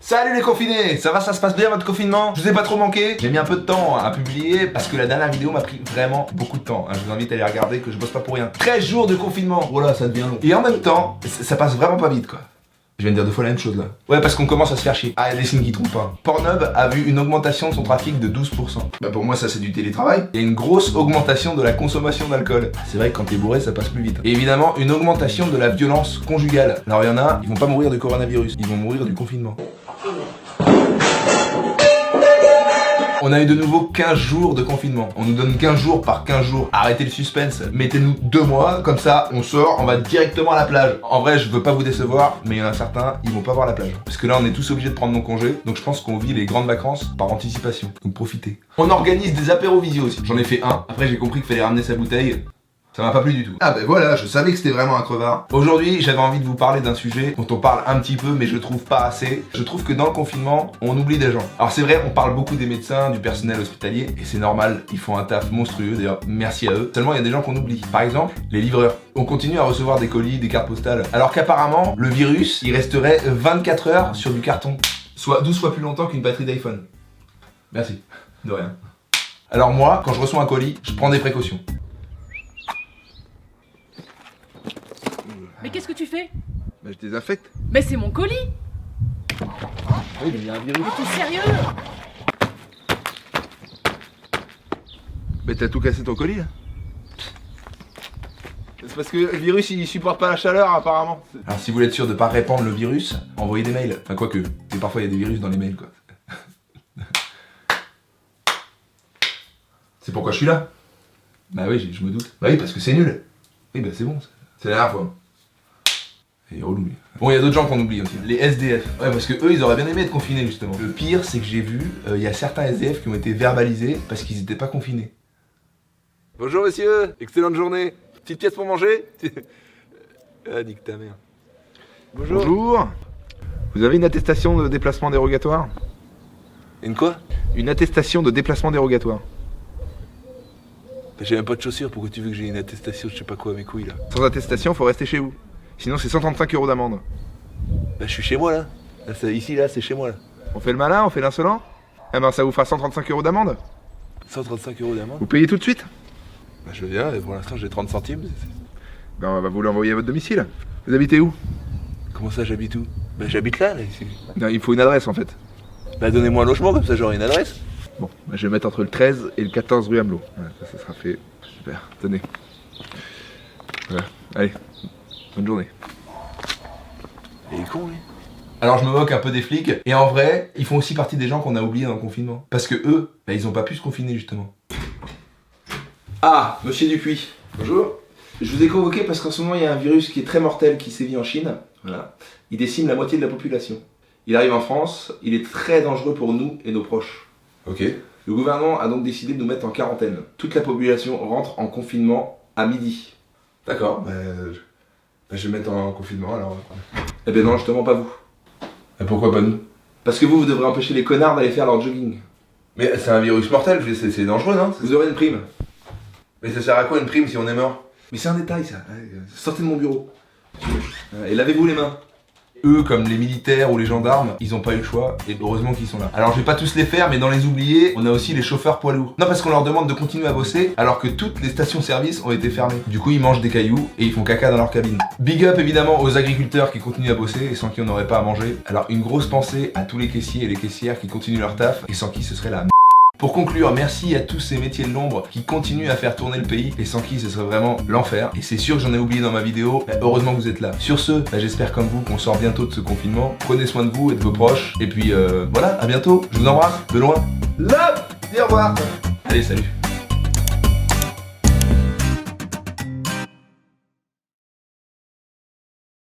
Salut les confinés, ça va, ça se passe bien votre confinement? Je vous ai pas trop manqué, j'ai mis un peu de temps à publier parce que la dernière vidéo m'a pris vraiment beaucoup de temps. Je vous invite à aller regarder que je bosse pas pour rien. 13 jours de confinement, voilà, ça devient long. Et en même temps, ça passe vraiment pas vite quoi. Je viens de dire 2 fois la même chose là. Ouais, parce qu'on commence à se faire chier. Ah, il y a des signes qui trompent pas. Pornhub a vu une augmentation de son trafic de 12%. Bah pour moi ça c'est du télétravail. Il y a une grosse augmentation de la consommation d'alcool. C'est vrai que quand t'es bourré ça passe plus vite. Et évidemment une augmentation de la violence conjugale. Alors il y en a, ils vont pas mourir du coronavirus, ils vont mourir du confinement. On a eu de nouveau 15 jours de confinement. On nous donne 15 jours par 15 jours. Arrêtez le suspense. Mettez-nous 2 mois, comme ça on sort, on va directement à la plage. En vrai, je veux pas vous décevoir, mais il y en a certains, ils vont pas voir la plage. Parce que là, on est tous obligés de prendre nos congés. Donc je pense qu'on vit les grandes vacances par anticipation. Donc profitez. On organise des apéros visio aussi. J'en ai fait un. Après, j'ai compris qu'il fallait ramener sa bouteille. Ça m'a pas plu du tout. Ah ben voilà, je savais que c'était vraiment un crevard. Aujourd'hui, j'avais envie de vous parler d'un sujet dont on parle un petit peu, mais je trouve pas assez. Je trouve que dans le confinement, on oublie des gens. Alors c'est vrai, on parle beaucoup des médecins, du personnel hospitalier, et c'est normal, ils font un taf monstrueux, d'ailleurs merci à eux. Seulement, il y a des gens qu'on oublie. Par exemple, les livreurs. On continue à recevoir des colis, des cartes postales, alors qu'apparemment, le virus, il resterait 24 heures sur du carton. Soit 12 fois plus longtemps qu'une batterie d'iPhone. Merci. De rien. Alors moi, quand je reçois un colis, je prends des précautions. Mais qu'est-ce que tu fais? Bah je désinfecte. Mais c'est mon colis! Oui, mais il y a un virus. Mais t'es sérieux? Mais t'as tout cassé ton colis là? C'est parce que le virus il supporte pas la chaleur apparemment. Alors si vous voulez être sûr de pas répandre le virus, envoyez des mails. Enfin quoique, et parfois il y a des virus dans les mails quoi. C'est pourquoi je suis là. Bah oui, je me doute. Bah oui, parce que c'est nul. Oui bah c'est bon, c'est la dernière fois. Il est relou lui. Bon, il y a d'autres gens qu'on oublie aussi. Les SDF. Ouais, parce que eux, ils auraient bien aimé être confinés justement. Le pire, c'est que j'ai vu, il y a certains SDF qui ont été verbalisés parce qu'ils étaient pas confinés. Bonjour monsieur, excellente journée. Petite pièce pour manger? Ah, nique ta mère. Bonjour. Bonjour. Vous avez une attestation de déplacement dérogatoire? Une quoi? Une attestation de déplacement dérogatoire. J'ai même pas de chaussures, pourquoi tu veux que j'ai une attestation, je sais pas quoi, mes couilles là? Sans attestation, faut rester chez vous. Sinon c'est 135 € d'amende. Bah je suis chez moi là. Ici là, c'est chez moi là. On fait le malin, on fait l'insolent? Eh ben ça vous fera 135 € d'amende. 135 € d'amende? Vous payez tout de suite? Bah je veux bien, pour l'instant j'ai 30 centimes. Ben on va vous l'envoyer à votre domicile. Vous habitez où? Comment ça j'habite où? Bah j'habite là ici. Non, il faut une adresse en fait. Bah donnez-moi un logement comme ça j'aurai une adresse. Bon, bah, je vais mettre entre le 13 et le 14 rue Amelot. Voilà, ça sera fait. Super, tenez. Voilà, allez. Bonne journée. Il est con lui. Alors je me moque un peu des flics, et en vrai, ils font aussi partie des gens qu'on a oubliés dans le confinement. Parce que eux, bah, ils ont pas pu se confiner justement. Ah, monsieur Dupuis. Bonjour. Je vous ai convoqué parce qu'en ce moment il y a un virus qui est très mortel qui sévit en Chine. Voilà. Il décime la moitié de la population. Il arrive en France, il est très dangereux pour nous et nos proches. Ok. Le gouvernement a donc décidé de nous mettre en quarantaine. Toute la population rentre en confinement à midi. D'accord, je vais mettre en confinement alors. Eh ben non, justement pas vous. Et pourquoi pas nous? Parce que vous devrez empêcher les connards d'aller faire leur jogging. Mais c'est un virus mortel, c'est dangereux non? Vous aurez une prime. Mais ça sert à quoi une prime si on est mort? Mais c'est un détail ça. Sortez de mon bureau. Et lavez-vous les mains. Eux, comme les militaires ou les gendarmes, ils ont pas eu le choix, et heureusement qu'ils sont là. Alors je vais pas tous les faire, mais dans les oubliés, on a aussi les chauffeurs poids lourds. Non, parce qu'on leur demande de continuer à bosser, alors que toutes les stations-service ont été fermées. Du coup, ils mangent des cailloux, et ils font caca dans leur cabine. Big up évidemment aux agriculteurs qui continuent à bosser, et sans qui on n'aurait pas à manger. Alors une grosse pensée à tous les caissiers et les caissières qui continuent leur taf, et sans qui ce serait la merde. Pour conclure, merci à tous ces métiers de l'ombre qui continuent à faire tourner le pays et sans qui ce serait vraiment l'enfer. Et c'est sûr que j'en ai oublié dans ma vidéo, mais heureusement que vous êtes là. Sur ce, j'espère comme vous qu'on sort bientôt de ce confinement. Prenez soin de vous et de vos proches. Et puis voilà, à bientôt. Je vous embrasse de loin. Love, et au revoir. Allez, salut.